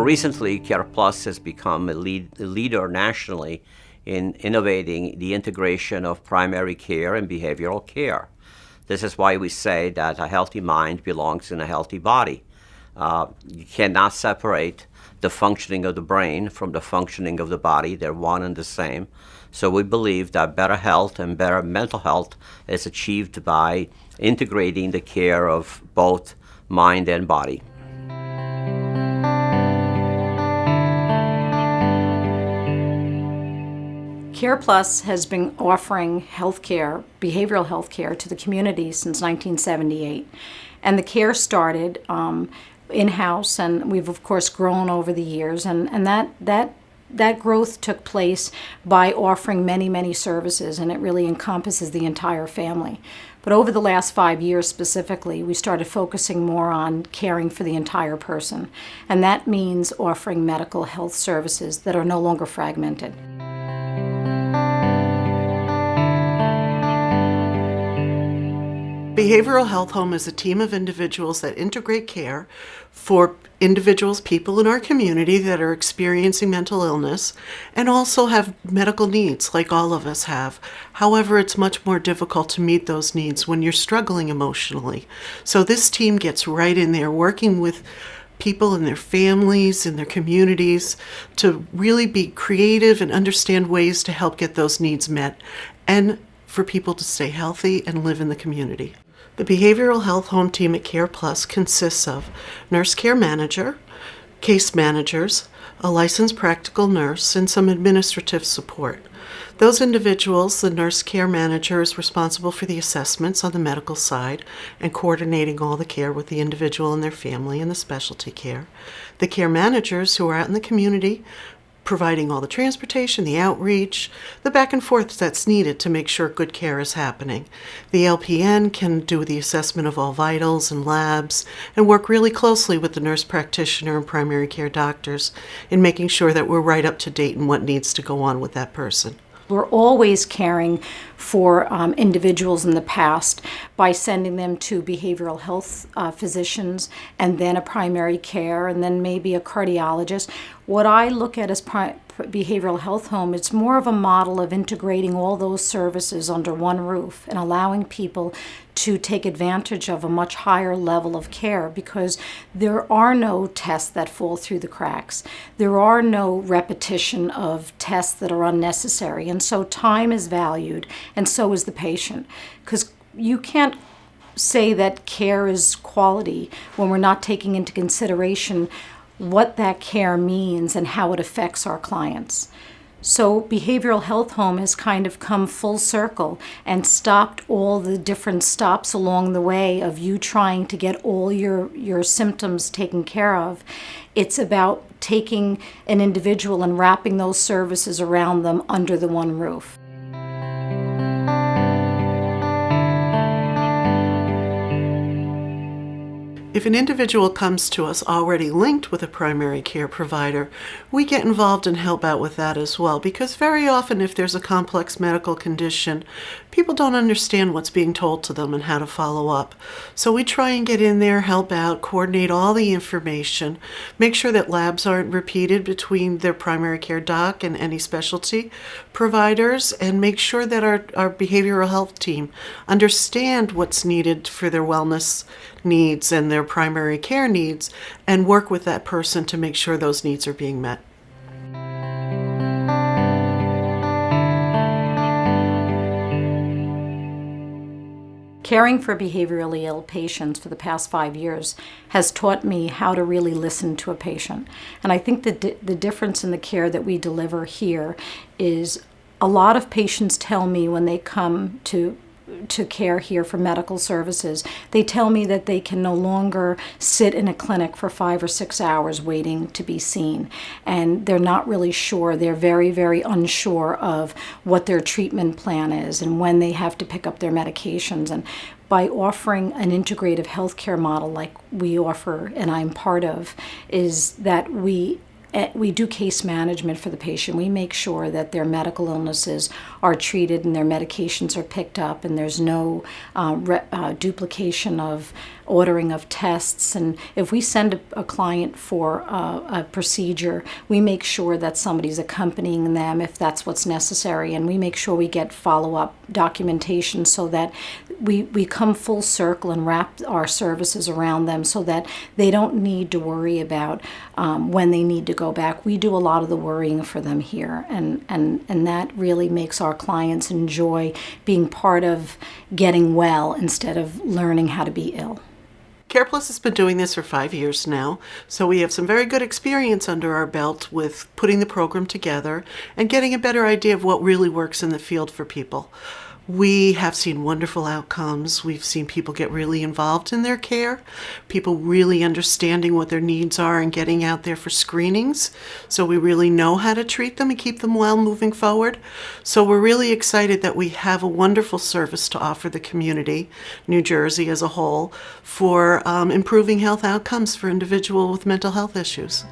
More recently, CarePlus has become a leader nationally in innovating the integration of primary care and behavioral care. This is why we say that a healthy mind belongs in a healthy body. You cannot separate the functioning of the brain from the functioning of the body. They're one and the same. So we believe that better health and better mental health is achieved by integrating the care of both mind and body. CarePlus has been offering healthcare, behavioral health care to the community since 1978. And the care started in-house, and we've of course grown over the years, and that growth took place by offering many, many services, and it really encompasses the entire family. But over the last 5 years specifically, we started focusing more on caring for the entire person. And that means offering medical health services that are no longer fragmented. Behavioral Health Home is a team of individuals that integrate care for individuals, people in our community that are experiencing mental illness and also have medical needs like all of us have. However, it's much more difficult to meet those needs when you're struggling emotionally. So this team gets right in there working with people and their families and their communities to really be creative and understand ways to help get those needs met and for people to stay healthy and live in the community. The Behavioral Health Home team at CarePlus consists of nurse care manager, case managers, a licensed practical nurse, and some administrative support. Those individuals, the nurse care manager is responsible for the assessments on the medical side and coordinating all the care with the individual and their family and the specialty care. The care managers, who are out in the community, providing all the transportation, the outreach, the back and forth that's needed to make sure good care is happening. The LPN can do the assessment of all vitals and labs and work really closely with the nurse practitioner and primary care doctors in making sure that we're right up to date in what needs to go on with that person. We're always caring for individuals in the past by sending them to behavioral health physicians and then a primary care and then maybe a cardiologist. What I look at as behavioral health home, it's more of a model of integrating all those services under one roof and allowing people to take advantage of a much higher level of care because there are no tests that fall through the cracks. There are no repetition of tests that are unnecessary. And so time is valued, and so is the patient. Because you can't say that care is quality when we're not taking into consideration what that care means and how it affects our clients. So Behavioral Health Home has kind of come full circle and stopped all the different stops along the way of you trying to get all your symptoms taken care of. It's about taking an individual and wrapping those services around them under the one roof. If an individual comes to us already linked with a primary care provider, we get involved and help out with that as well, because very often if there's a complex medical condition, people don't understand what's being told to them and how to follow up. So we try and get in there, help out, coordinate all the information, make sure that labs aren't repeated between their primary care doc and any specialty providers, and make sure that our behavioral health team understand what's needed for their wellness needs and their primary care needs and work with that person to make sure those needs are being met. Caring for behaviorally ill patients for the past 5 years has taught me how to really listen to a patient. And I think the difference in the care that we deliver here is a lot of patients tell me when they come to care here for medical services, they tell me that they can no longer sit in a clinic for 5 or 6 hours waiting to be seen. And they're not really sure. They're very, very unsure of what their treatment plan is and when they have to pick up their medications. And by offering an integrative healthcare model like we offer and I'm part of, is that we we do case management for the patient. We make sure that their medical illnesses are treated and their medications are picked up, and there's no duplication of ordering of tests. And if we send a client for a procedure, we make sure that somebody's accompanying them if that's what's necessary, and we make sure we get follow-up documentation so that we come full circle and wrap our services around them so that they don't need to worry about when they need to go back. We do a lot of the worrying for them here, and that really makes our clients enjoy being part of getting well instead of learning how to be ill. CarePlus has been doing this for 5 years now, so we have some very good experience under our belt with putting the program together and getting a better idea of what really works in the field for people. We have seen wonderful outcomes. We've seen people get really involved in their care, people really understanding what their needs are and getting out there for screenings, so we really know how to treat them and keep them well moving forward. So we're really excited that we have a wonderful service to offer the community, New Jersey as a whole, for improving health outcomes for individuals with mental health issues.